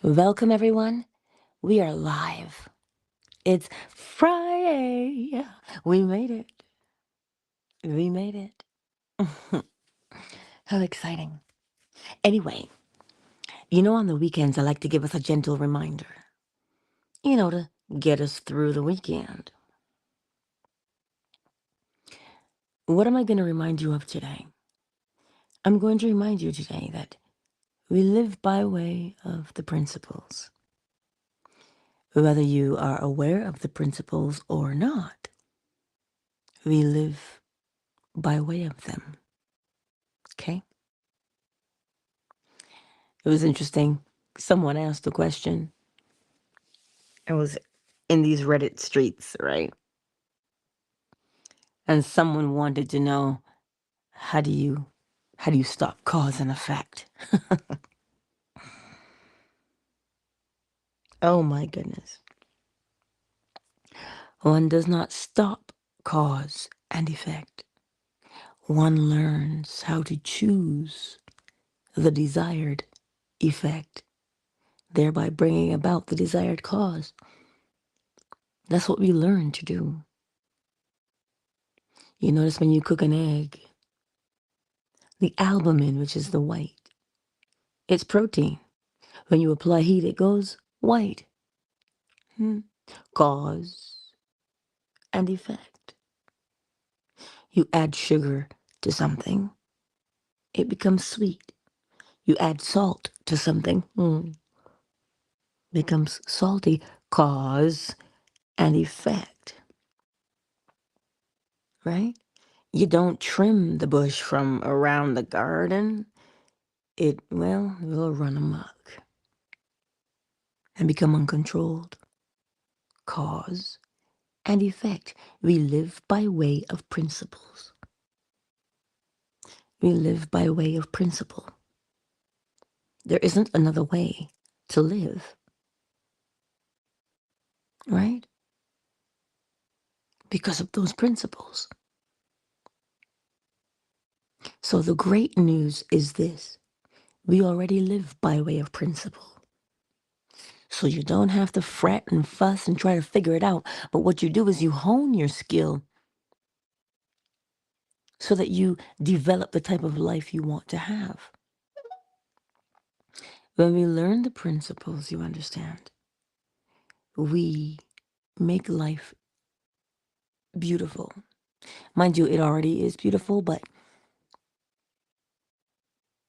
Welcome, everyone. We are live. It's Friday. We made it. We made it. How exciting. Anyway, on the weekends, I like to give us a gentle reminder, to get us through the weekend. What am I going to remind you of today? I'm going to remind you today that we live by way of the principles. Whether you are aware of the principles or not, we live by way of them. Okay? It was interesting. Someone asked a question. I was in these Reddit streets, right? And someone wanted to know, how do you stop cause and effect? Oh my goodness. One does not stop cause and effect. One learns how to choose the desired effect, thereby bringing about the desired cause. That's what we learn to do. You notice when you cook an egg, the albumin, which is the white, it's protein. When you apply heat, it goes white. Cause and effect. You add sugar to something, it becomes sweet. You add salt to something, becomes salty. Cause and effect, right? You don't trim the bush from around the garden. It will run amok and become uncontrolled. Cause and effect. We live by way of principles. We live by way of principle. There isn't another way to live, right? Because of those principles. So the great news is this. We already live by way of principle. So you don't have to fret and fuss and try to figure it out. But what you do is you hone your skill so that you develop the type of life you want to have. When we learn the principles, you understand, we make life beautiful. Mind you, it already is beautiful, but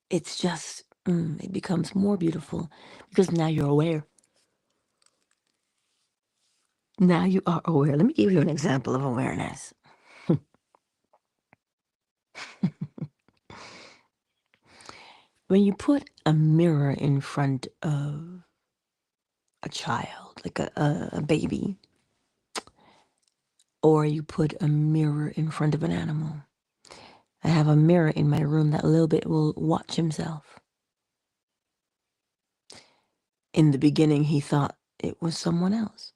it's just, it becomes more beautiful because now you're aware. Now you are aware. Let me give you an example of awareness. When you put a mirror in front of a child, like a baby, or you put a mirror in front of an animal. I have a mirror in my room that little bit will watch himself. In the beginning, he thought it was someone else.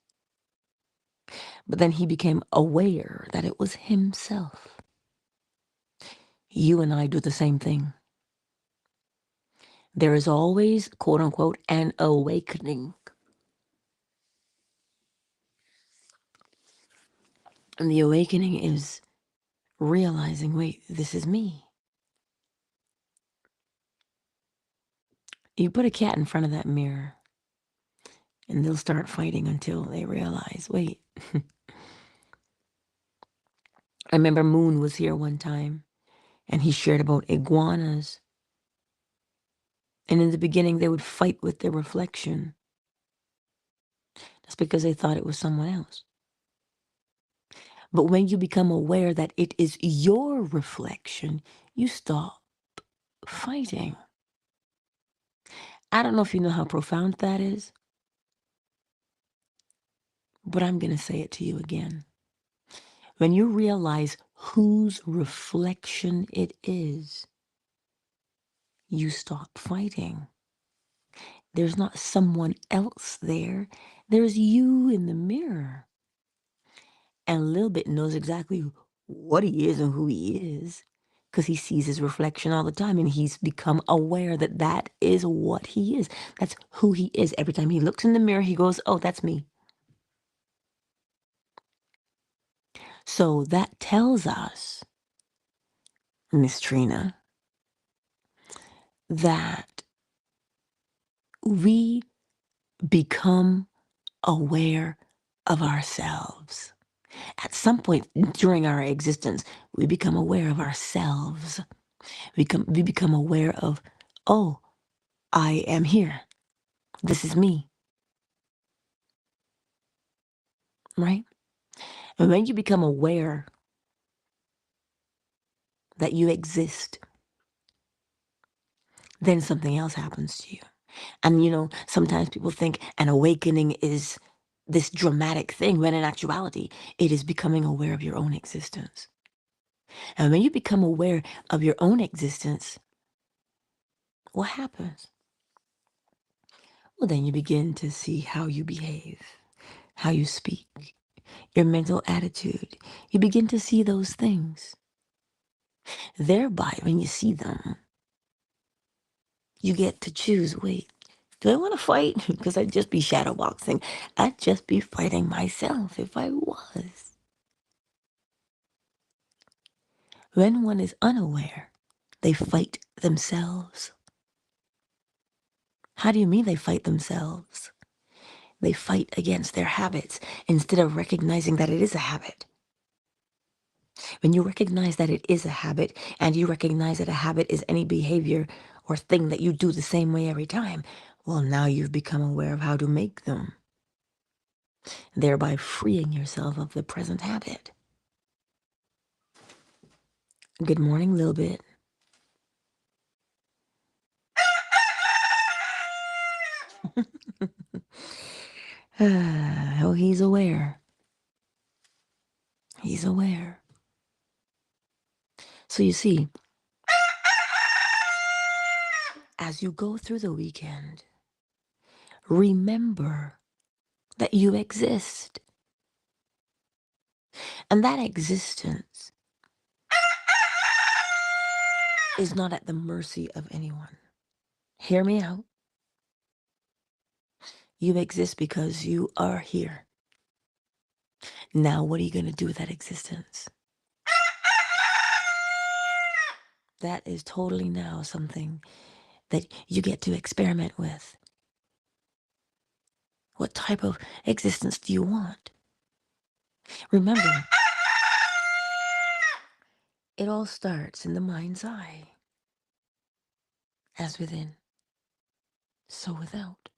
But then he became aware that it was himself. You and I do the same thing. There is always, quote unquote, an awakening. And the awakening is realizing, wait, this is me. You put a cat in front of that mirror, and they'll start fighting until they realize, wait. I remember Moon was here one time, and he shared about iguanas. And in the beginning, they would fight with their reflection. That's because they thought it was someone else. But when you become aware that it is your reflection, you stop fighting. I don't know if you know how profound that is, but I'm going to say it to you again. When you realize whose reflection it is, you stop fighting. There's not someone else there. There's you in the mirror. And Lil Bit knows exactly what he is and who he is. because he sees his reflection all the time and he's become aware that that is what he is. That's who he is. Every time he looks in the mirror, he goes, oh, that's me. So that tells us, Miss Trina, that we become aware of ourselves. At some point during our existence, we become aware of ourselves. We become aware of, oh, I am here. This is me, right? And when you become aware that you exist, then something else happens to you. And, sometimes people think an awakening is this dramatic thing, when in actuality, it is becoming aware of your own existence. And when you become aware of your own existence, what happens? Well, then you begin to see how you behave, how you speak, your mental attitude. You begin to see those things. Thereby, when you see them, you get to choose, wait, do I want to fight? Because I'd just be shadowboxing. I'd just be fighting myself if I was. When one is unaware, they fight themselves. How do you mean they fight themselves? They fight against their habits instead of recognizing that it is a habit. When you recognize that it is a habit, and you recognize that a habit is any behavior or thing that you do the same way every time, well, now you've become aware of how to make them, thereby freeing yourself of the present habit. Good morning, little bit. Oh, he's aware. He's aware. So you see, as you go through the weekend, remember that you exist. And that existence is not at the mercy of anyone. Hear me out. You exist because you are here. Now, what are you going to do with that existence? That is totally now something that you get to experiment with. What type of existence do you want? Remember, it all starts in the mind's eye. As within, so without.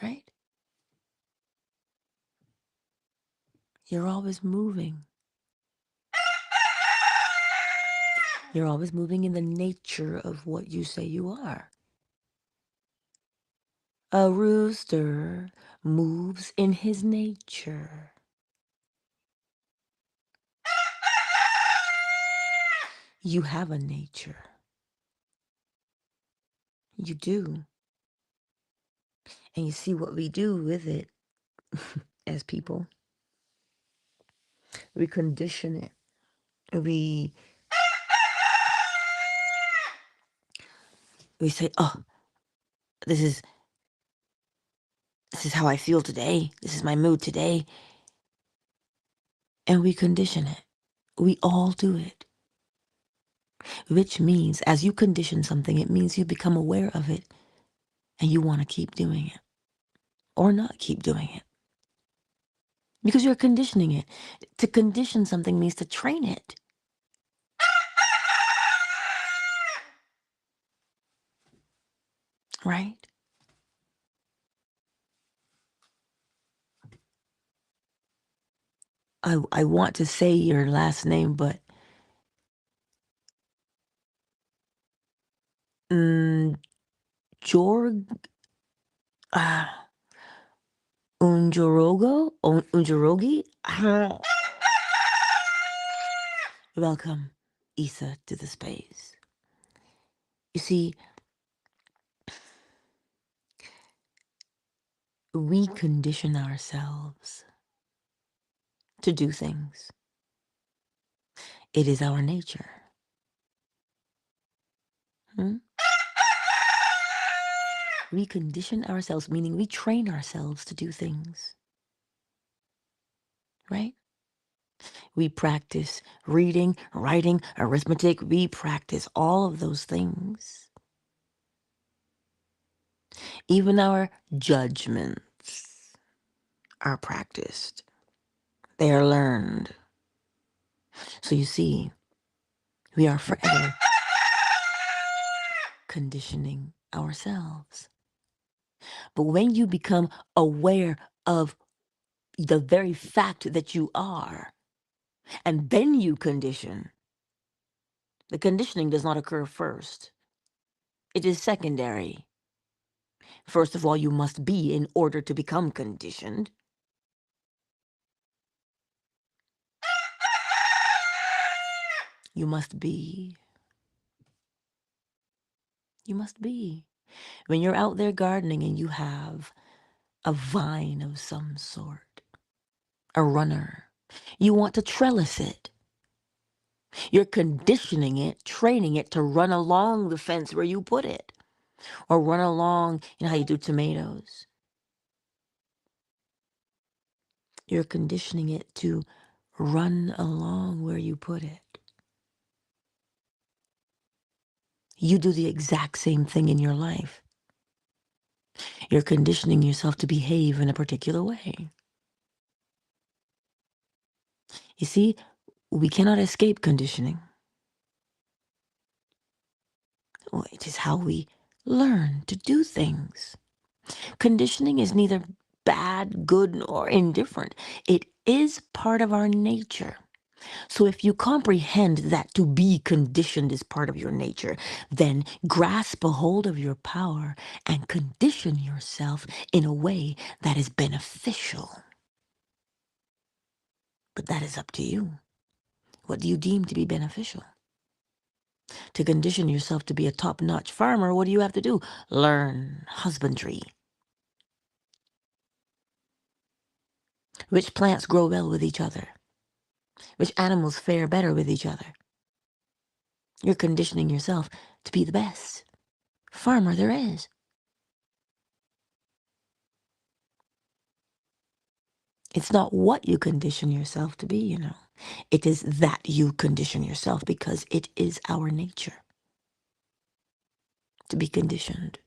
Right? You're always moving. You're always moving in the nature of what you say you are. A rooster moves in his nature. You have a nature. You do. And you see what we do with it as people. We condition it. We say, oh, this is how I feel today. This is my mood today. And we condition it. We all do it. Which means as you condition something, it means you become aware of it and you want to keep doing it or not keep doing it. Because you're conditioning it. To condition something means to train it. Right? I want to say your last name, but Jorg Unjorogi? Welcome, Issa, to the space. You see, we condition ourselves to do things. It is our nature. Hmm? We condition ourselves, meaning we train ourselves to do things, right? We practice reading, writing, arithmetic. We practice all of those things. Even our judgments are practiced. They are learned. So you see, we are forever conditioning ourselves. But when you become aware of the very fact that you are, and then you condition, the conditioning does not occur first. It is secondary. First of all, you must be in order to become conditioned. You must be. You must be. When you're out there gardening and you have a vine of some sort, a runner, you want to trellis it. You're conditioning it, training it to run along the fence where you put it, or run along, you know how you do tomatoes. You're conditioning it to run along where you put it. You do the exact same thing in your life. You're conditioning yourself to behave in a particular way. You see, we cannot escape conditioning. It is how we learn to do things. Conditioning is neither bad, good, or indifferent. It is part of our nature. So if you comprehend that to be conditioned is part of your nature, then grasp a hold of your power and condition yourself in a way that is beneficial. But that is up to you. What do you deem to be beneficial? To condition yourself to be a top-notch farmer, what do you have to do? Learn husbandry. Which plants grow well with each other? Which animals fare better with each other? You're conditioning yourself to be the best farmer there is. It's not what you condition yourself to be, you know. It is that you condition yourself because it is our nature to be conditioned.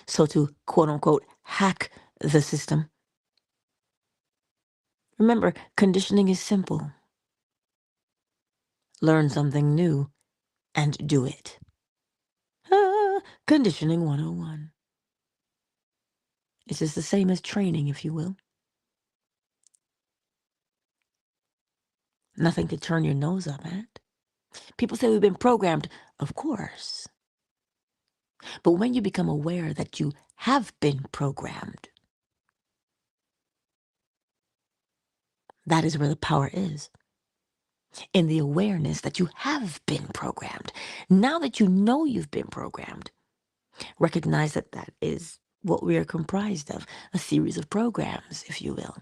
So to quote unquote hack the system, remember, conditioning is simple. Learn something new and do it. Conditioning 101. It's just the same as training, if you will. Nothing to turn your nose up at. People say we've been programmed. Of course. But when you become aware that you have been programmed, that is where the power is. In the awareness that you have been programmed. Now that you know you've been programmed, recognize that that is what we are comprised of, a series of programs, if you will.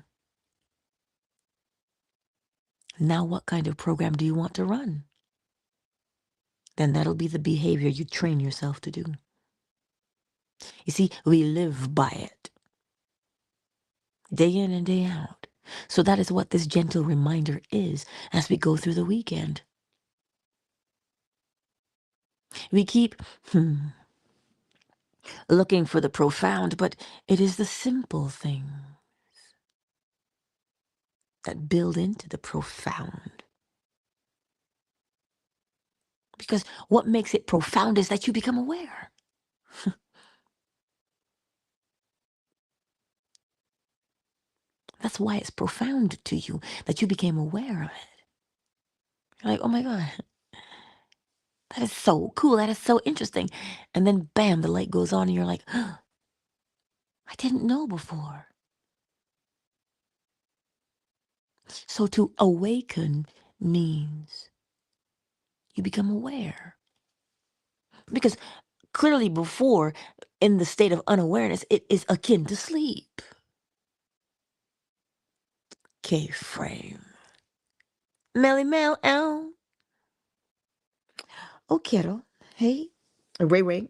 Now, what kind of program do you want to run? Then that'll be the behavior you train yourself to do. You see, we live by it, day in and day out. So that is what this gentle reminder is as we go through the weekend. We keep looking for the profound, but it is the simple things that build into the profound. Because what makes it profound is that you become aware. That's why it's profound to you, that you became aware of it. You're like, oh my God, that is so cool. That is so interesting. And then bam, the light goes on and you're like, oh, I didn't know before. So to awaken means you become aware. Because clearly before, in the state of unawareness, it is akin to sleep. K-frame. Melly Mel, L. Oh, kiddo. Hey, Ray Ray.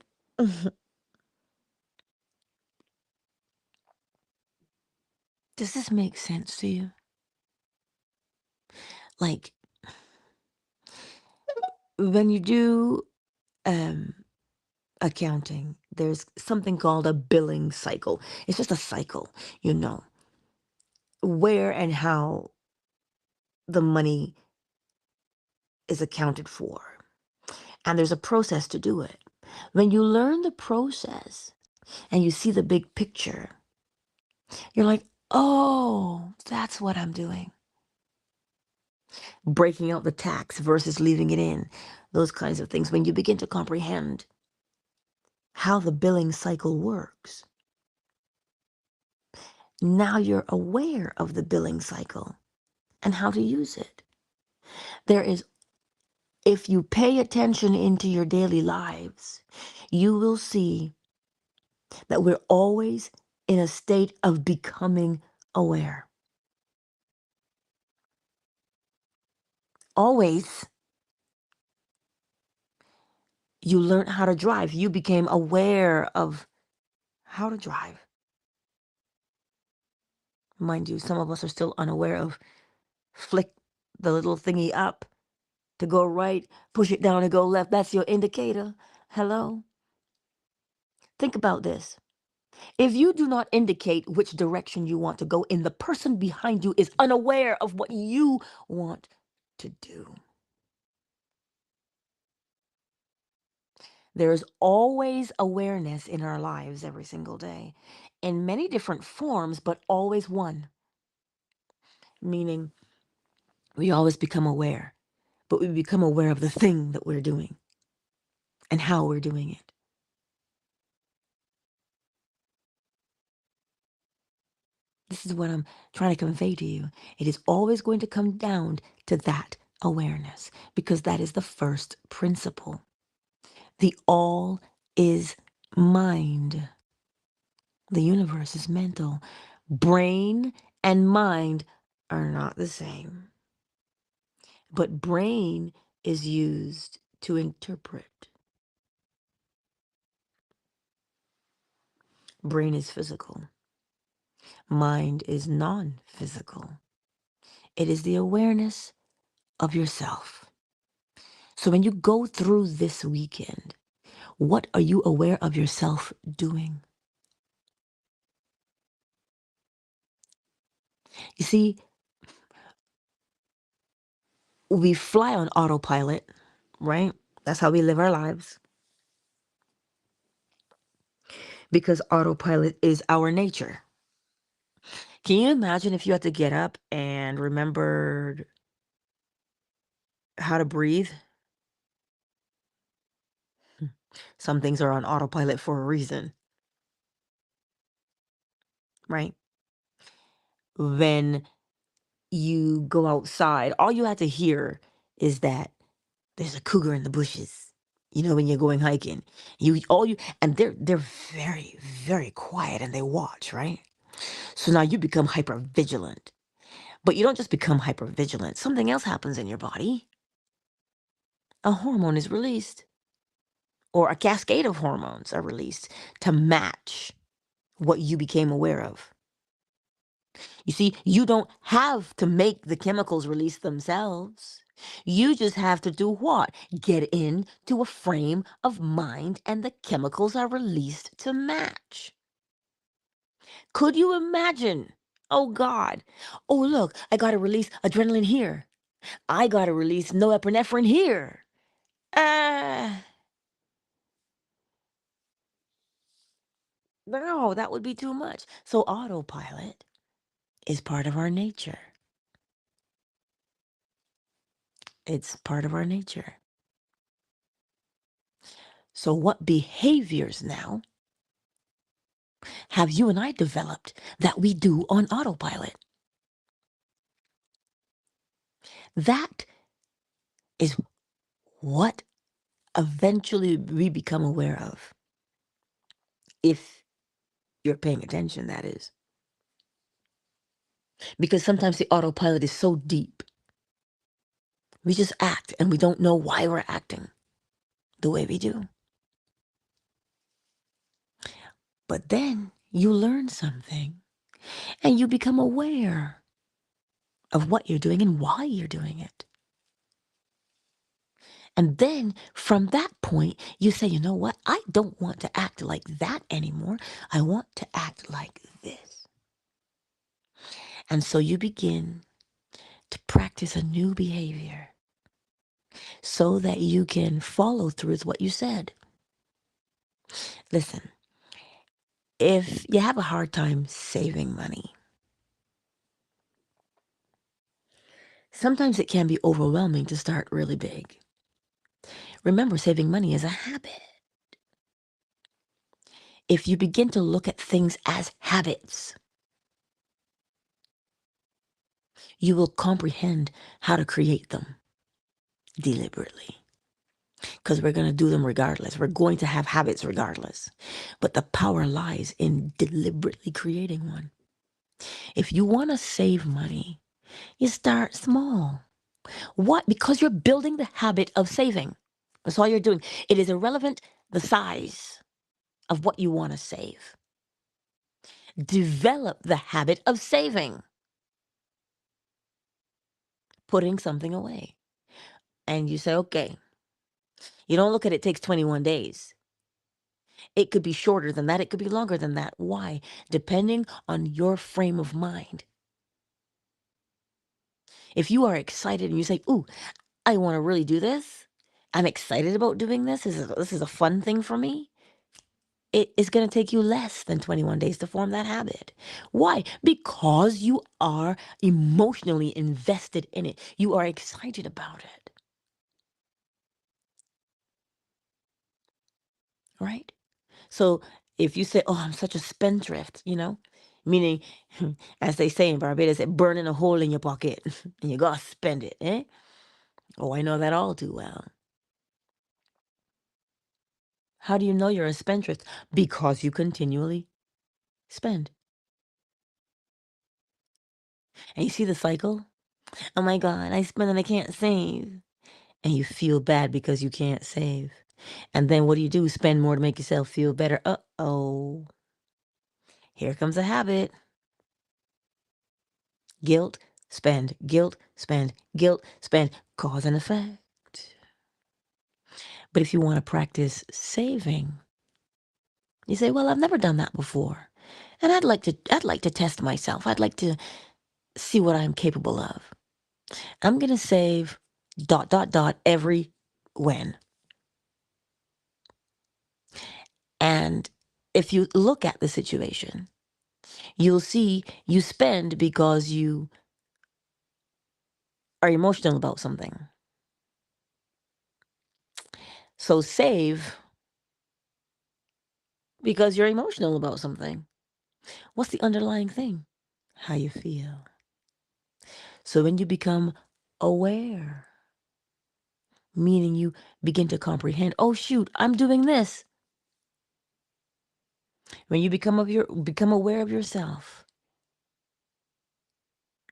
Does this make sense to you? Like, when you do um, accounting, there's something called a billing cycle. It's just a cycle, you know, where and how the money is accounted for. And there's a process to do it. When you learn the process and you see the big picture, you're like, oh, that's what I'm doing. Breaking out the tax versus leaving it in, those kinds of things. When you begin to comprehend how the billing cycle works, now you're aware of the billing cycle and how to use it. There is, if you pay attention into your daily lives, you will see that we're always in a state of becoming aware. Always. You learned how to drive. You became aware of how to drive. Mind you, some of us are still unaware of flick the little thingy up to go right, push it down to go left. That's your indicator. Hello? Think about this. If you do not indicate which direction you want to go, and the person behind you is unaware of what you want to do, there is always awareness in our lives every single day in many different forms, but always one. Meaning, we always become aware, but we become aware of the thing that we're doing and how we're doing it. This is what I'm trying to convey to you. It is always going to come down to that awareness because that is the first principle. The all is mind. The universe is mental. Brain and mind are not the same. But brain is used to interpret. Brain is physical. Mind is non-physical. It is the awareness of yourself. So when you go through this weekend, what are you aware of yourself doing? You see, we fly on autopilot, right? That's how we live our lives. Because autopilot is our nature. Can you imagine if you had to get up and remembered how to breathe? Some things are on autopilot for a reason, right? When you go outside, all you have to hear is that there's a cougar in the bushes. You know, when you're going hiking, and they're very, very quiet and they watch, right? So now you become hyper vigilant. But you don't just become hyper vigilant. Something else happens in your body. A hormone is released, or a cascade of hormones are released to match what you became aware of. You see, you don't have to make the chemicals release themselves. You just have to do what? Get into a frame of mind and the chemicals are released to match. Could you imagine? Oh God. Oh, look, I got to release adrenaline here. I got to release norepinephrine here. Ah, no, that would be too much. So autopilot is part of our nature. It's part of our nature. So what behaviors now have you and I developed that we do on autopilot? That is what eventually we become aware of. If you're paying attention, that is. Because sometimes the autopilot is so deep We just act and we don't know why we're acting the way we do. But then you learn something and you become aware of what you're doing and why you're doing it. And then from that point, you say, you know what? I don't want to act like that anymore. I want to act like this. And so you begin to practice a new behavior so that you can follow through with what you said. Listen, if you have a hard time saving money, sometimes it can be overwhelming to start really big. Remember, saving money is a habit. If you begin to look at things as habits, you will comprehend how to create them deliberately. Because we're going to do them regardless. We're going to have habits regardless. But the power lies in deliberately creating one. If you want to save money, you start small. What? Because you're building the habit of saving. That's all you're doing. It is irrelevant the size of what you want to save. Develop the habit of saving, putting something away. And you say, okay, you don't look at it takes 21 days. It could be shorter than that. It could be longer than that. Why? Depending on your frame of mind. If you are excited and you say, ooh, I want to really do this. I'm excited about doing this. This is a fun thing for me. It is going to take you less than 21 days to form that habit. Why? Because you are emotionally invested in it. You are excited about it. Right? So if you say, oh, I'm such a spendthrift, meaning, as they say in Barbados, it burning a hole in your pocket and you got to spend it. Eh? Oh, I know that all too well. How do you know you're a spendthrift? Because you continually spend. And you see the cycle? Oh my God, I spend and I can't save. And you feel bad because you can't save. And then what do? Spend more to make yourself feel better. Uh-oh. Here comes a habit. Guilt, spend, guilt, spend, guilt, spend. Cause and effect. But if you want to practice saving, you say, well, I've never done that before. And I'd like to test myself. I'd like to see what I'm capable of. I'm going to save ... every when. And if you look at the situation, you'll see you spend because you are emotional about something. So save because you're emotional about something. What's the underlying thing? How you feel. So when you become aware, meaning you begin to comprehend, oh shoot, I'm doing this. When you become aware of yourself,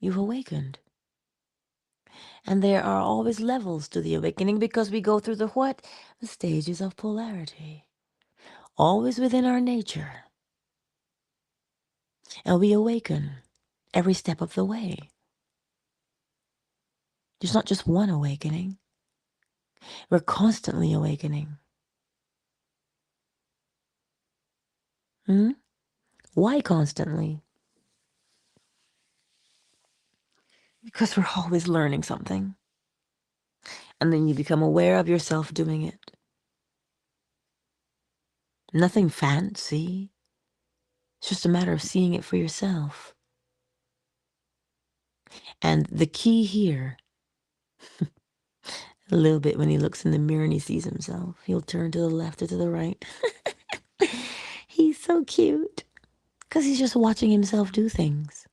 you've awakened. And there are always levels to the awakening because we go through the what? The stages of polarity. Always within our nature. And we awaken every step of the way. There's not just one awakening. We're constantly awakening. Why constantly? Because we're always learning something. And then you become aware of yourself doing it. Nothing fancy. It's just a matter of seeing it for yourself. And the key here, a little bit when he looks in the mirror and he sees himself, he'll turn to the left or to the right. He's so cute because he's just watching himself do things.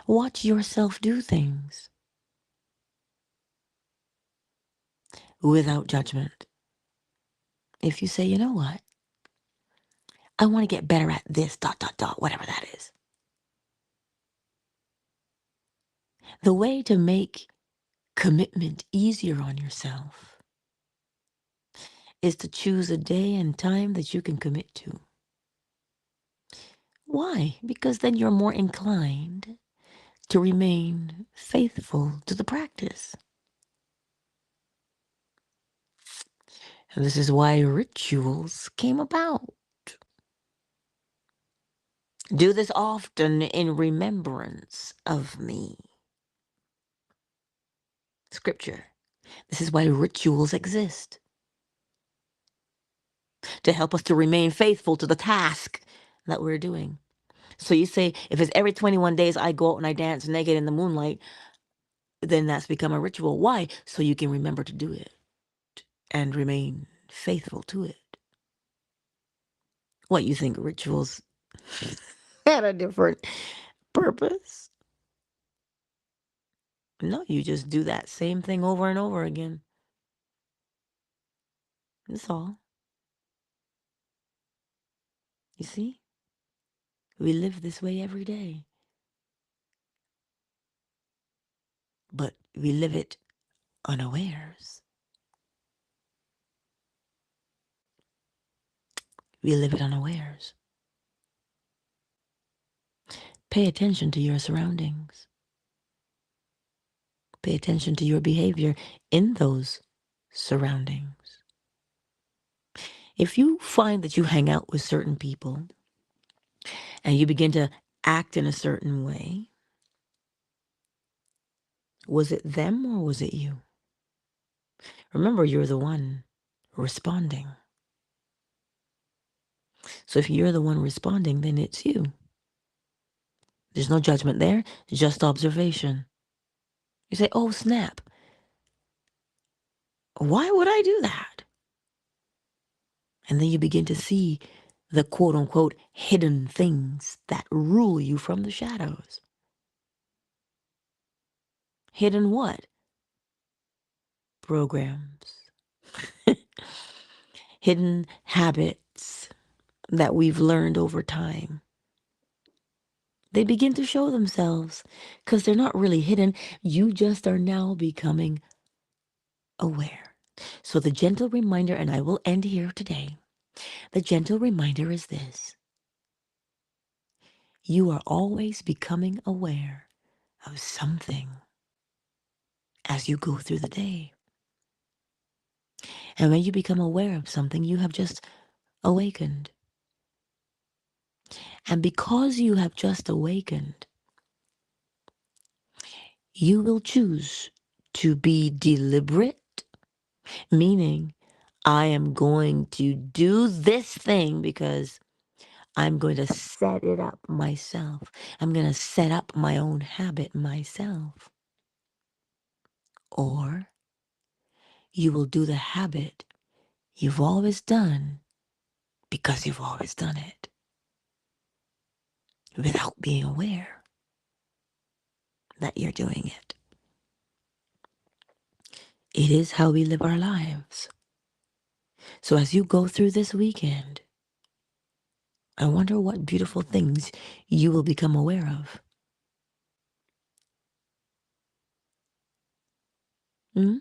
Watch yourself do things without judgment. If you say, you know what? I want to get better at this, ... whatever that is. The way to make commitment easier on yourself is to choose a day and time that you can commit to. Why? Because then you're more inclined to remain faithful to the practice. And this is why rituals came about. Do this often in remembrance of me. Scripture. This is why rituals exist. To help us to remain faithful to the task that we're doing. So you say, if it's every 21 days I go out and I dance naked in the moonlight, then that's become a ritual. Why? So you can remember to do it and remain faithful to it. What, you think rituals had a different purpose? No, you just do that same thing over and over again. That's all. You see? We live this way every day. But we live it unawares. We live it unawares. Pay attention to your surroundings. Pay attention to your behavior in those surroundings. If you find that you hang out with certain people and you begin to act in a certain way, was it them or was it you? Remember, you're the one responding. So if you're the one responding, then it's you. There's no judgment there, just observation. You say, oh, snap. Why would I do that? And then you begin to see the quote unquote hidden things that rule you from the shadows. Hidden what? Programs. Hidden habits that we've learned over time. They begin to show themselves because they're not really hidden. You just are now becoming aware. So the gentle reminder, and I will end here today, the gentle reminder is this. You are always becoming aware of something as you go through the day. And when you become aware of something, you have just awakened. And because you have just awakened, you will choose to be deliberate, meaning I am going to do this thing because I'm going to set it up myself. I'm going to set up my own habit myself. Or you will do the habit you've always done because you've always done it without being aware that you're doing it. It is how we live our lives. So as you go through this weekend, I wonder what beautiful things you will become aware of. Hmm?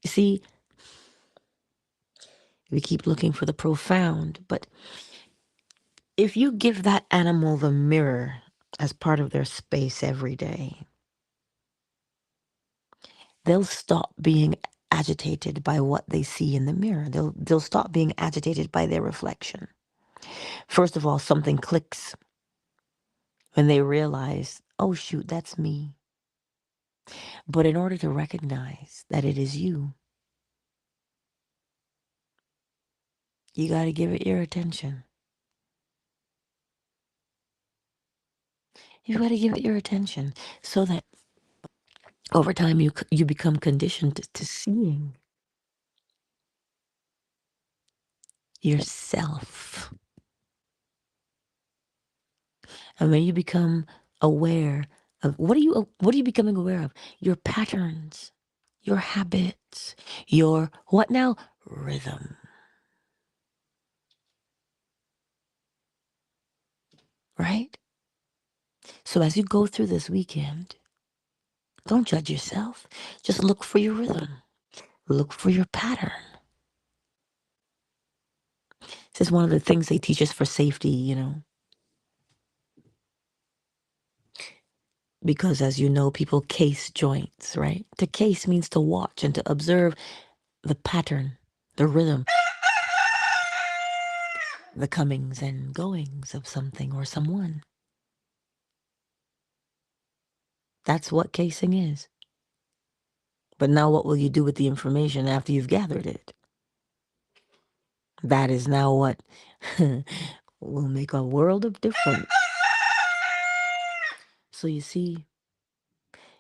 You see, we keep looking for the profound, but if you give that animal the mirror as part of their space every day, they'll stop being agitated by what they see in the mirror. They'll stop being agitated by their reflection. First of all, something clicks when they realize, oh shoot, that's me. But in order to recognize that it is you, you got to give it your attention. You've got to give it your attention so that over time you become conditioned to seeing yourself. And when you become aware of what are you becoming aware of? Your patterns, your habits, your what now? Rhythm. Right? So as you go through this weekend, Don't judge yourself. Just look for your rhythm. Look for your pattern. This is one of the things they teach us for safety, because as you know, people case joints, right? To case means to watch and to observe the pattern, the rhythm, the comings and goings of something or someone. That's what casing is. But now what will you do with the information after you've gathered it? That is now what will make a world of difference. So you see,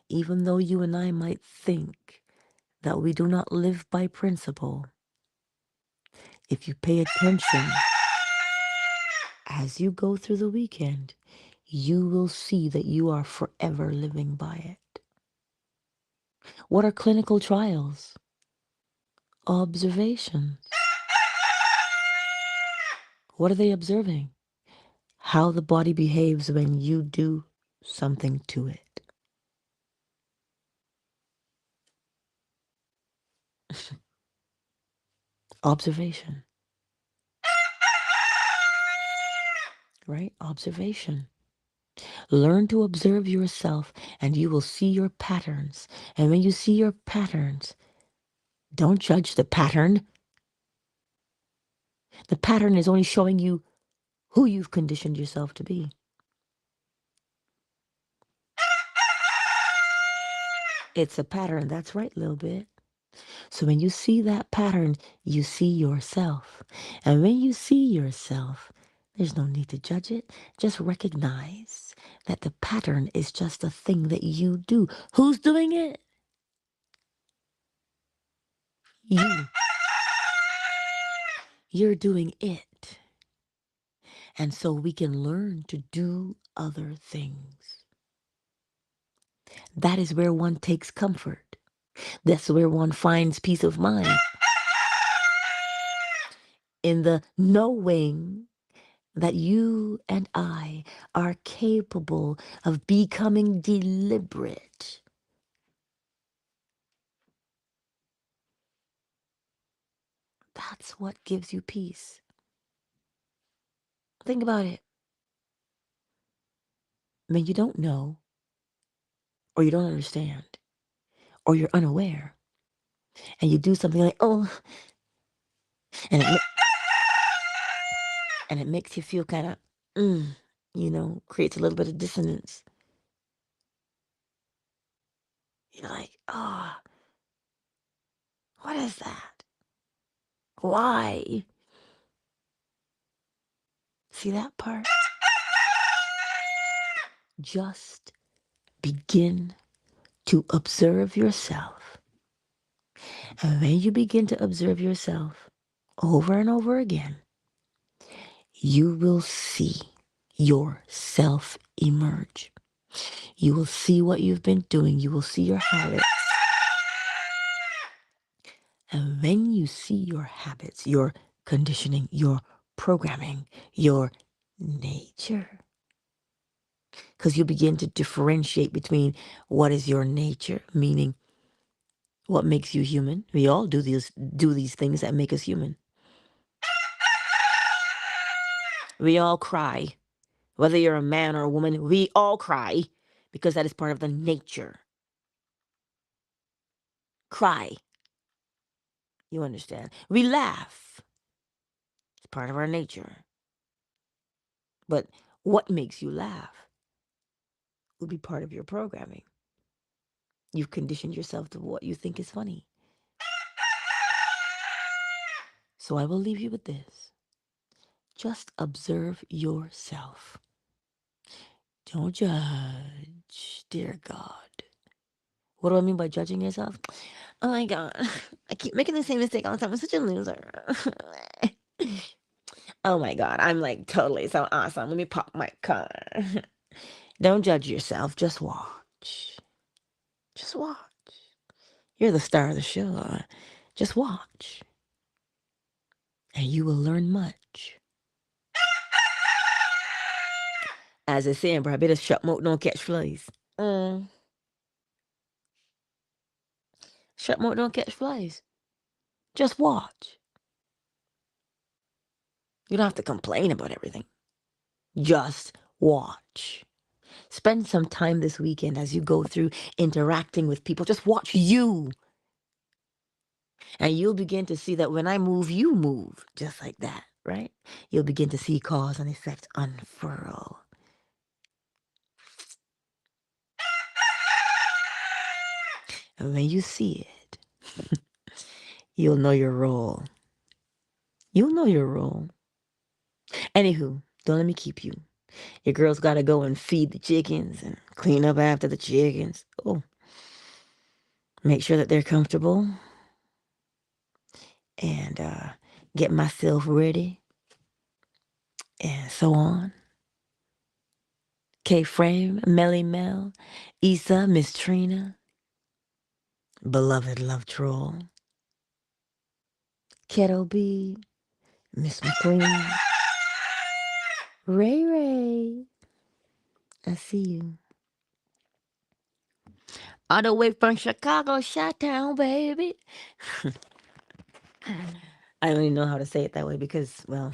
even though you and I might think that we do not live by principle, if you pay attention as you go through the weekend, you will see that you are forever living by it. What are clinical trials? Observations. What are they observing? How the body behaves when you do something to it. Observation. Right? Observation. Learn to observe yourself and you will see your patterns. And when you see your patterns, don't judge the pattern. The pattern is only showing you who you've conditioned yourself to be. It's a pattern. That's right, little bit. So when you see that pattern, you see yourself. And when you see yourself, there's no need to judge it. Just recognize that the pattern is just a thing that you do. Who's doing it? You. You're doing it. And so we can learn to do other things. That is where one takes comfort. That's where one finds peace of mind. In the knowing that you and I are capable of becoming deliberate. That's what gives you peace. Think about it. When you don't know, or you don't understand, or you're unaware, and you do something like, oh, and it makes you feel kind of, creates a little bit of dissonance. You're like, oh, what is that? Why? See that part? Just begin to observe yourself. And when you begin to observe yourself over and over again, you will see yourself emerge. You will see what you've been doing. You will see your habits. And when you see your habits, your conditioning, your programming, your nature, because you begin to differentiate between what is your nature, meaning what makes you human. We all do these things that make us human. We all cry. Whether you're a man or a woman, we all cry because that is part of the nature. Cry. You understand? We laugh. It's part of our nature. But what makes you laugh will be part of your programming. You've conditioned yourself to what you think is funny. So I will leave you with this. Just observe yourself. Don't judge, dear God. What do I mean by judging yourself? Oh my God, I keep making the same mistake all the time. I'm such a loser. Oh my God, I'm like totally so awesome. Let me pop my car. Don't judge yourself. Just watch. Just watch. You're the star of the show. Just watch. And you will learn much. As I say, bro, I better shut mouth, don't catch flies. Shut more, don't catch flies. Just watch. You don't have to complain about everything. Just watch. Spend some time this weekend as you go through interacting with people. Just watch you. And you'll begin to see that when I move, you move. Just like that, right? You'll begin to see cause and effect unfurl. And when you see it, you'll know your role. You'll know your role. Anywho, don't let me keep you. Your girl's got to go and feed the chickens and clean up after the chickens. Oh, make sure that they're comfortable and get myself ready and so on. K-Frame, Melly Mel, Issa, Miss Trina, Beloved Love Troll, Kettle B, Miss McQueen, Ray Ray. I see you. All the way from Chicago, Chi-Town, baby. I don't even know how to say it that way because, well,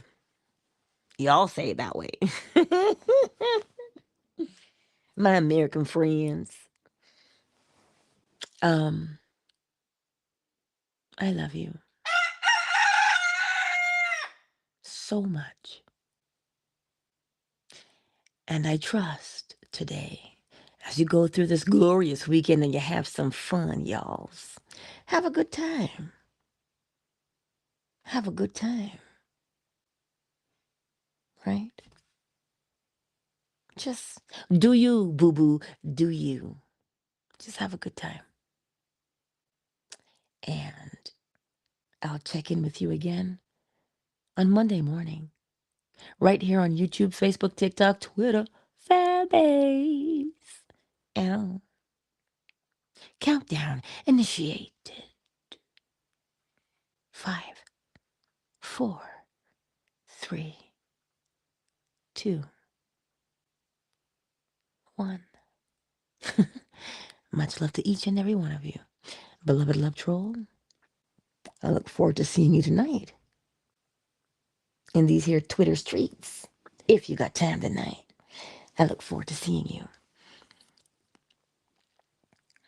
y'all say it that way. My American friends. I love you so much. And I trust today, as you go through this glorious weekend and you have some fun, y'all. Have a good time. Have a good time. Right? Just do you, boo-boo. Do you. Just have a good time. And I'll check in with you again on Monday morning. Right here on YouTube, Facebook, TikTok, Twitter, Fanbase. And countdown initiated. 5, 4, 3, 2, 1. Much love to each and every one of you. Beloved Love Troll, I look forward to seeing you tonight in these here Twitter streets. If you got time tonight, I look forward to seeing you.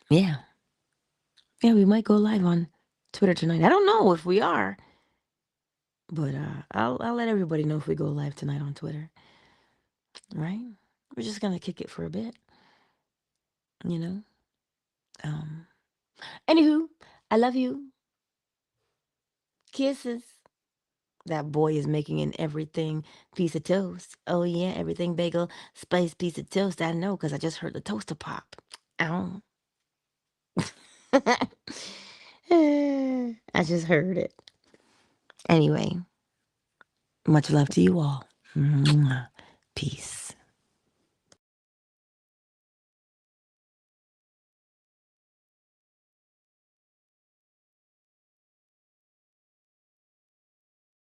Yeah. Yeah, we might go live on Twitter tonight. I don't know if we are, but I'll let everybody know if we go live tonight on Twitter. Right? We're just gonna kick it for a bit, you know. Anywho, I love you. Kisses. That boy is making an everything piece of toast. Oh yeah, everything bagel, spice piece of toast. I know because I just heard the toaster pop. Ow. I just heard it. Anyway, much love to you all. Peace.